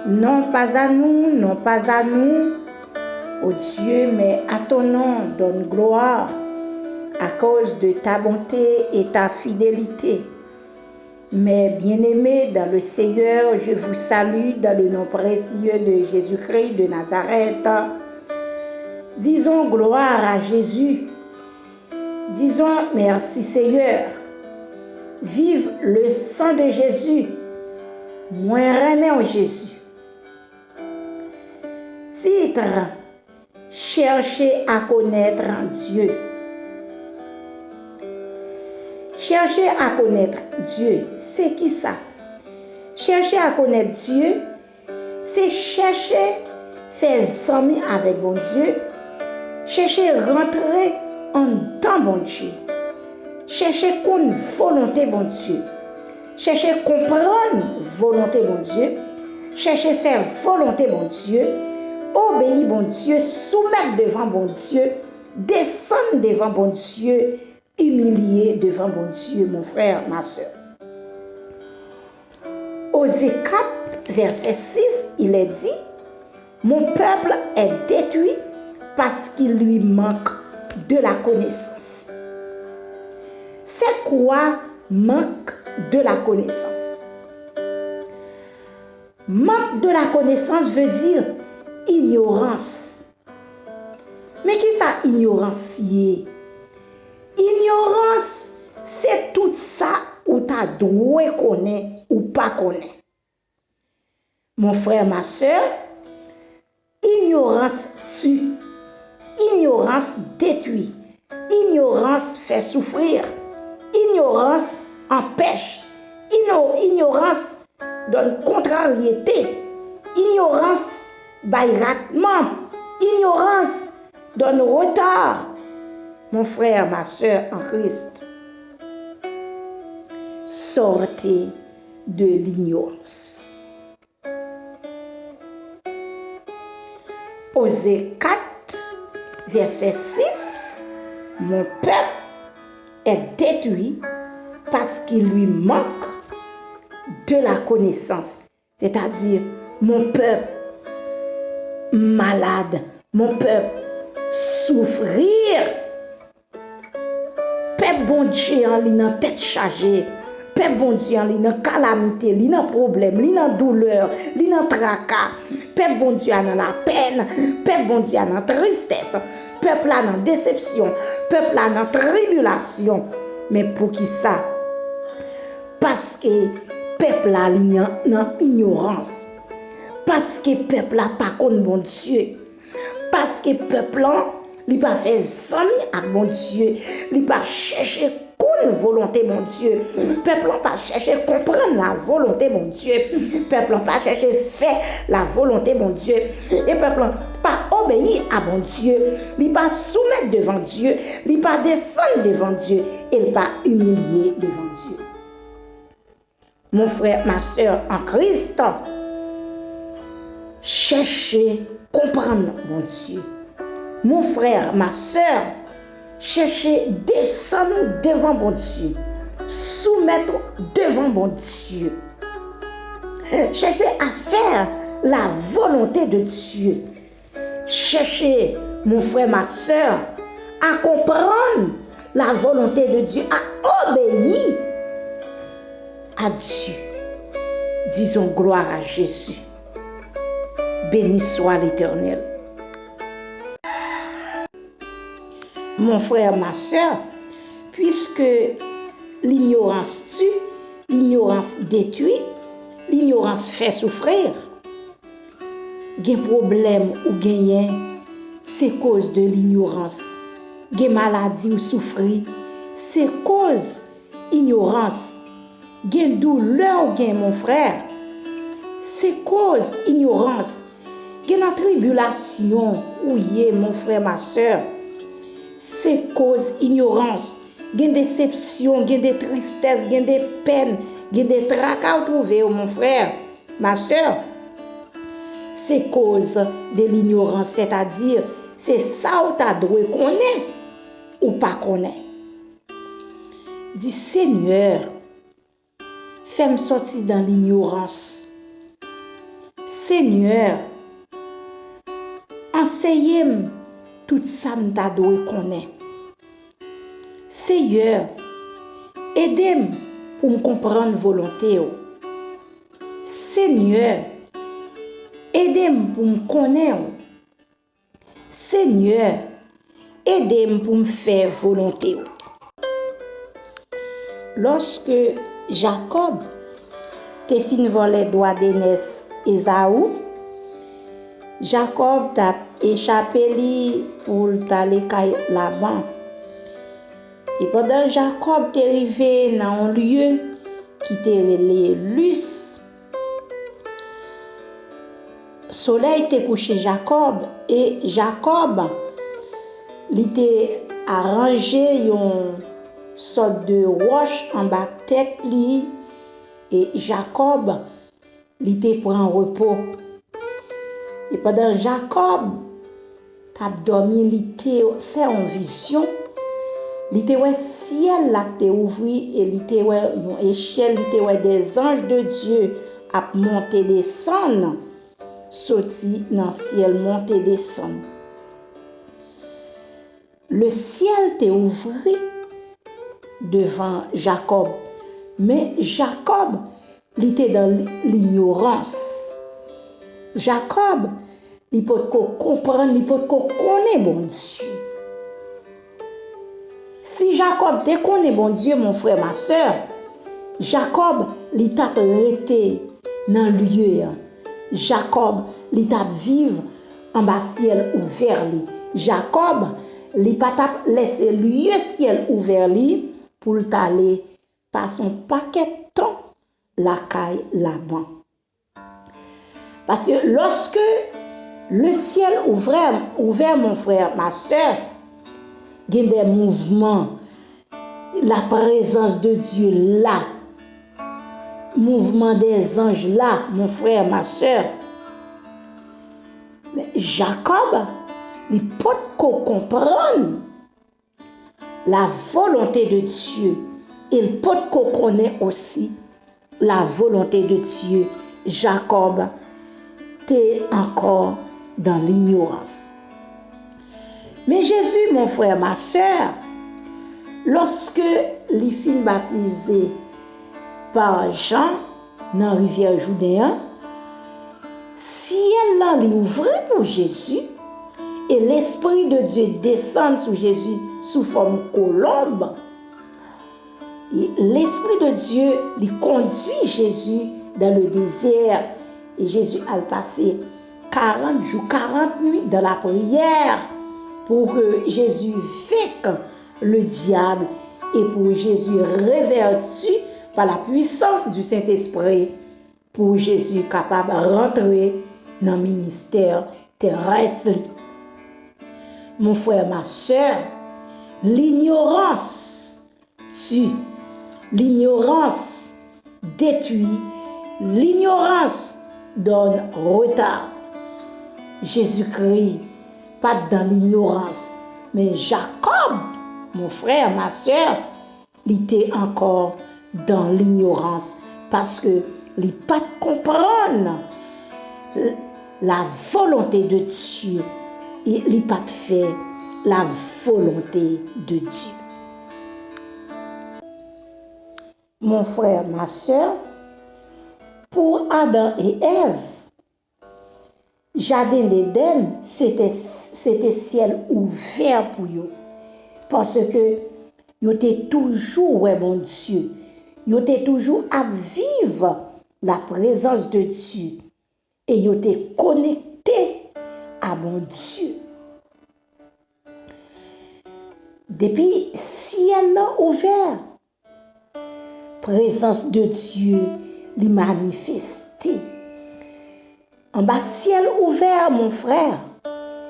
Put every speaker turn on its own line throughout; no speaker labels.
Non pas à nous, non pas à nous, ô Dieu, mais à ton nom donne gloire à cause de ta bonté et ta fidélité. Mes bien-aimés dans le Seigneur, je vous salue dans le nom précieux de Jésus-Christ de Nazareth. Disons gloire à Jésus. Disons merci Seigneur. Vive le sang de Jésus. Moi remets en Jésus. Titre: Chercher à connaître Dieu. Chercher à connaître Dieu, c'est qui ça? Chercher à connaître Dieu, c'est chercher faire amis avec bon Dieu, chercher rentrer en dans bon Dieu, chercher qu'on volonté bon Dieu, chercher comprendre volonté bon Dieu, chercher faire volonté bon Dieu, obéir bon Dieu, soumettre devant bon Dieu, descendre devant bon Dieu, humilié devant bon Dieu, mon frère, ma soeur. Osée 4, verset 6, il est dit: mon peuple est détruit parce qu'il lui manque de la connaissance. C'est quoi manque de la connaissance? Manque de la connaissance veut dire ignorance. Mais qui ça ignorance? Ignorance, c'est tout ça où tu as doué connaître ou pas connaître. Mon frère, ma soeur, ignorance tue, ignorance détruit, ignorance fait souffrir, ignorance empêche, ignorance donne contrariété, ignorance baille ratement, ignorance donne retard. Mon frère, ma soeur en Christ, sortez de l'ignorance. Osée 4, verset 6, mon peuple est détruit parce qu'il lui manque de la connaissance. C'est-à-dire, mon peuple malade, mon peuple souffrir. Peuple bon Dieu en li nan tête chargée, peuple bon Dieu en li nan calamité, li nan problème, li nan douleur, li nan tracas, peuple bon Dieu en la peine, peuple bon Dieu en tristesse, peuple là en déception, peuple là en tribulation. Mais pour qui ça? Parce que peuple là li nan ignorance, parce que peuple là pas connaît bon Dieu, parce que peuple là il pas fait amis avec mon Dieu, il pas chercher une volonté mon Dieu, peuple pas chercher comprendre la volonté mon Dieu, peuple pas chercher faire la volonté mon Dieu, et peuple pas obéir à mon Dieu, il pas soumettre devant Dieu, il pas descendre devant Dieu, il pas humilier devant Dieu. Mon frère, ma soeur en Christ, cherchez comprendre mon Dieu. Mon frère, ma soeur, cherchez descendre devant mon Dieu, soumettre devant mon Dieu. Cherchez à faire la volonté de Dieu. Cherchez, mon frère, ma soeur, à comprendre la volonté de Dieu, à obéir à Dieu. Disons gloire à Jésus. Béni soit l'Éternel. Mon frère, ma soeur, puisque l'ignorance tue, l'ignorance détruit, l'ignorance fait souffrir, des problèmes ou gagnent, c'est cause de l'ignorance. Des maladies ou souffrir, c'est cause ignorance. Des douleur ou gain, mon frère, c'est cause ignorance. Des tribulation ou yé, mon frère, ma soeur, c'est cause ignorance. Gen déception, gen des tristesses, gen des peines, gen des tracas trouvé mon frère, ma soeur. C'est cause de l'ignorance, c'est-à-dire c'est ça où t'as droit connaître ou pas connaître. Dis Seigneur, fais-moi sortir dans l'ignorance. Seigneur, enseigne tout ça m'ta doit connaître. Seigneur, aide-moi pour me comprendre volonté. Seigneur, aide-moi pour me connaître. Seigneur, aide-moi pour me faire volonté. Lorsque Jacob te fin volé droit d'aînesse Esaü, Jacob t'a échappé li pour t'aller kay Laban. Et pendant Jacob t'est arrivé dans un lieu qui t'est relé Luz, soleil t'est couché Jacob et Jacob il t'est arrangé une sorte de roche en bas tête li et Jacob il t'est prend repos. Et pendant Jacob t'a dormi, il t'est fait une vision. Il était ouais ciel là t'est ouvert et il était ouais une échelle, il était ouais des anges de Dieu à monter descendre, sorti dans ciel monter descendre. Le ciel t'est ouvert devant Jacob, mais Jacob il était dans l'ignorance. Jacob il peut comprendre, il peut connaître bon Dieu. Si Jacob te connaît bon Dieu, mon frère, ma soeur, Jacob, il t'a arrêté dans le lieu. Jacob, il t'a vivre en bas ciel ouvert. Jacob, il pas t'a laissé lieu ciel ouvert pour t'aller par son paquet de temps la caille Laban. Parce que lorsque le ciel ouvert, mon frère, ma soeur, il y a des mouvements, la présence de Dieu là, mouvement des anges là, mon frère, ma soeur. Mais Jacob, il peut comprendre la volonté de Dieu. Il peut connaître aussi la volonté de Dieu. Jacob, t'es encore dans l'ignorance. Mais Jésus, mon frère, ma soeur, lorsque les filles baptisées par Jean dans la rivière Jourdain, ciel là ouvert pour Jésus et l'Esprit de Dieu descend sur Jésus sous forme colombe. Et l'Esprit de Dieu lui conduit Jésus dans le désert et Jésus a passé 40 jours, 40 nuits dans la prière pour que Jésus vainque le diable et pour Jésus réverti par la puissance du Saint-Esprit, pour Jésus capable de rentrer dans le ministère terrestre. Mon frère, ma soeur, l'ignorance tue, l'ignorance détruit, l'ignorance donne retard. Jésus-Christ, pas dans l'ignorance, mais Jacob, mon frère, ma soeur, il était encore dans l'ignorance parce que il pas comprendre la volonté de Dieu et il pas faire la volonté de Dieu. Mon frère, ma soeur, pour Adam et Ève, Jardin d'Éden, c'était ciel ouvert pour eux. Parce que ils étaient toujours, ouais, mon Dieu, ils étaient toujours à vivre la présence de Dieu. Et ils étaient connectés à mon Dieu. Depuis ciel ouvert, présence de Dieu les manifestée. En bas ciel ouvert, mon frère,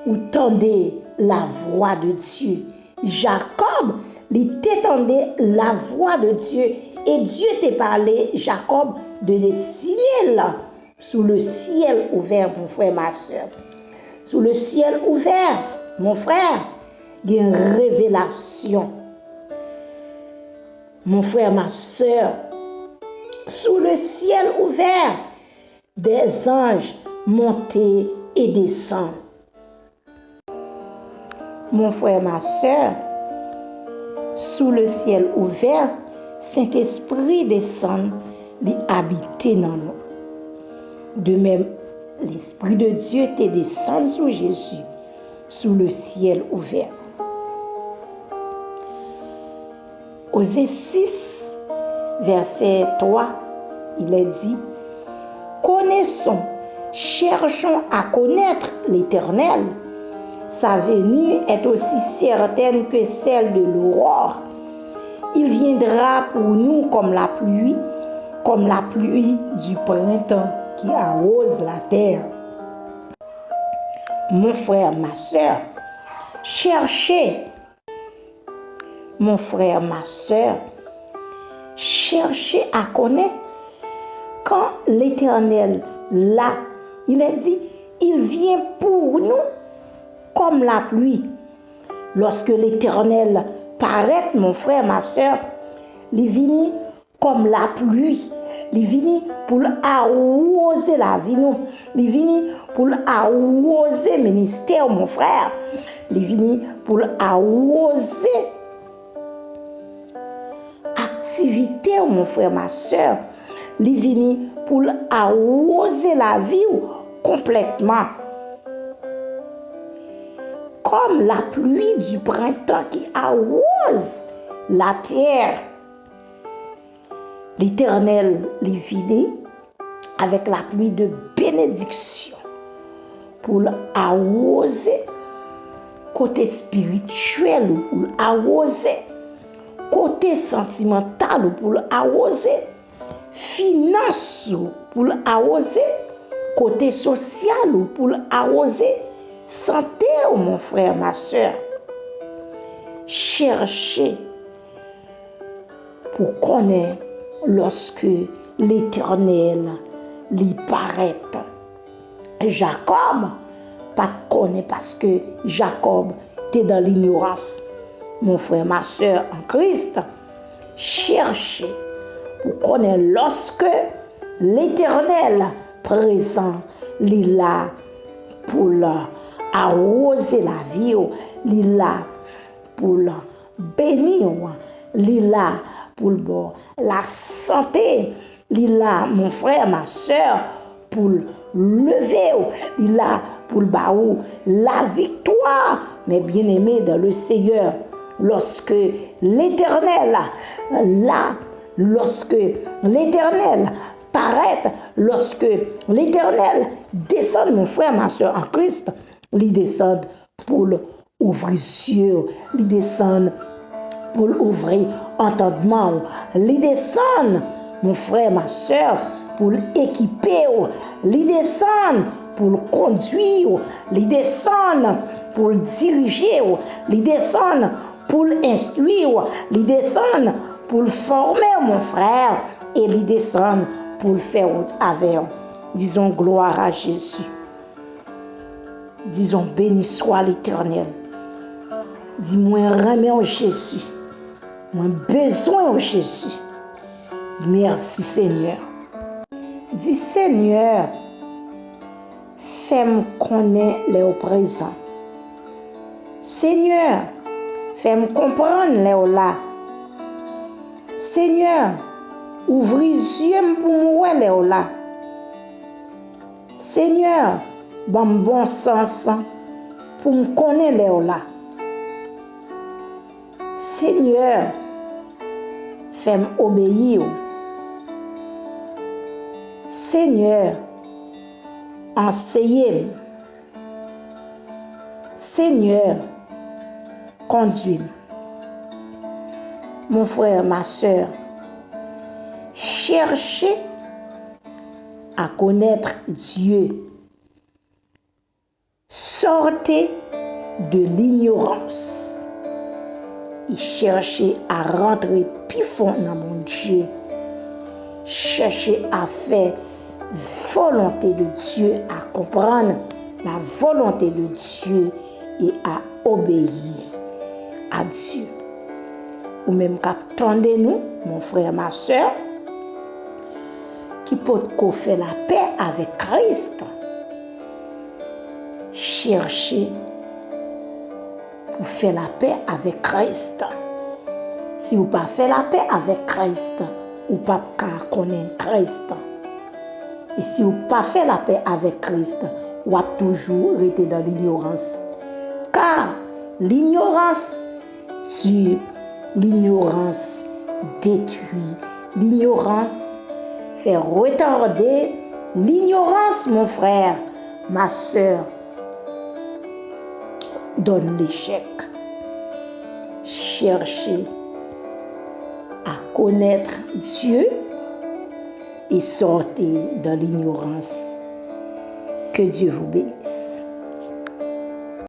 où tendait la voix de Dieu. Jacob, il t'étendait la voix de Dieu et Dieu t'a parlé, Jacob, de dessiner là, sous le ciel ouvert, mon frère, ma soeur. Sous le ciel ouvert, mon frère, il y a une révélation. Mon frère, ma soeur, sous le ciel ouvert, des anges monter et descendre. Mon frère, ma soeur, sous le ciel ouvert, Saint-Esprit descend, l'y habiter dans nous. De même, l'Esprit de Dieu te descend sous Jésus, sous le ciel ouvert. Osée 6, verset 3, il est dit, connaissons, cherchons à connaître l'Éternel. Sa venue est aussi certaine que celle de l'aurore. Il viendra pour nous comme la pluie du printemps qui arrose la terre. Mon frère, ma soeur, cherchez. Mon frère, ma soeur, cherchez à connaître quand l'Éternel, là, il est dit, il vient pour nous comme la pluie. Lorsque l'Éternel paraît, mon frère, ma soeur, il vient comme la pluie. Il vient pour arroser la vie, il vient pour arroser le ministère, mon frère. Il vient pour arroser l'activité, mon frère, ma soeur. Il vient pour arroser la vie complètement. Comme la pluie du printemps qui arrose la terre. L'Éternel les vient avec la pluie de bénédiction pour arroser côté spirituel, pour arroser côté sentimental, pour arroser finance, pour arroser côté social, pour arroser santé, mon frère, ma soeur. Cherchez pour connaître lorsque l'Éternel lui paraît. Jacob, pas connaît parce que Jacob était dans l'ignorance. Mon frère, ma soeur en Christ, cherchez pour connaître lorsque l'Éternel présent, il là pour arroser la vie, il là pour bénir, il là pour la santé, il là, mon frère, ma soeur, pour lever, il là pour la victoire, mes bien-aimés dans le Seigneur. Lorsque l'Éternel, là, lorsque l'Éternel paraît, lorsque l'Éternel descend, mon frère, ma soeur en Christ, il descend pour ouvrir les yeux, il descend pour ouvrir entendement, il descend, mon frère, ma soeur, pour équiper, il descend pour conduire, il descend pour diriger, il descend pour instruire, il descend pour former, mon frère, et il descend pour faire avec. Disons gloire à Jésus. Disons béni soit l'Éternel. Dis-moi remets en Jésus. Moi besoin en Jésus. Dis merci Seigneur. Dis Seigneur, fais-moi connaître les présents. Seigneur, fais-moi comprendre les là. Seigneur, ouvre les yeux pour moi les là. Seigneur, bon sens pour me connaître les là. Seigneur, fais-moi obéir. Seigneur, enseigne-moi. Seigneur, conduis-moi. Mon frère, ma soeur, cherchez à connaître Dieu. Sortez de l'ignorance et cherchez à rentrer plus fond dans mon Dieu. Cherchez à faire volonté de Dieu, à comprendre la volonté de Dieu et à obéir à Dieu. Ou même qu'attendez-nous, mon frère, ma soeur, qui peut faire la paix avec Christ. cherchez pour faire la paix avec Christ. Si vous ne pas fait la paix avec Christ, vous ne pas connaître Christ. Et si vous ne pas fait la paix avec Christ, vous avez toujours été dans l'ignorance. Car l'ignorance tue, l'ignorance détruit, l'ignorance fait retarder, l'ignorance, mon frère, ma soeur, donne l'échec. Cherchez à connaître Dieu et sortez de l'ignorance. Que Dieu vous bénisse.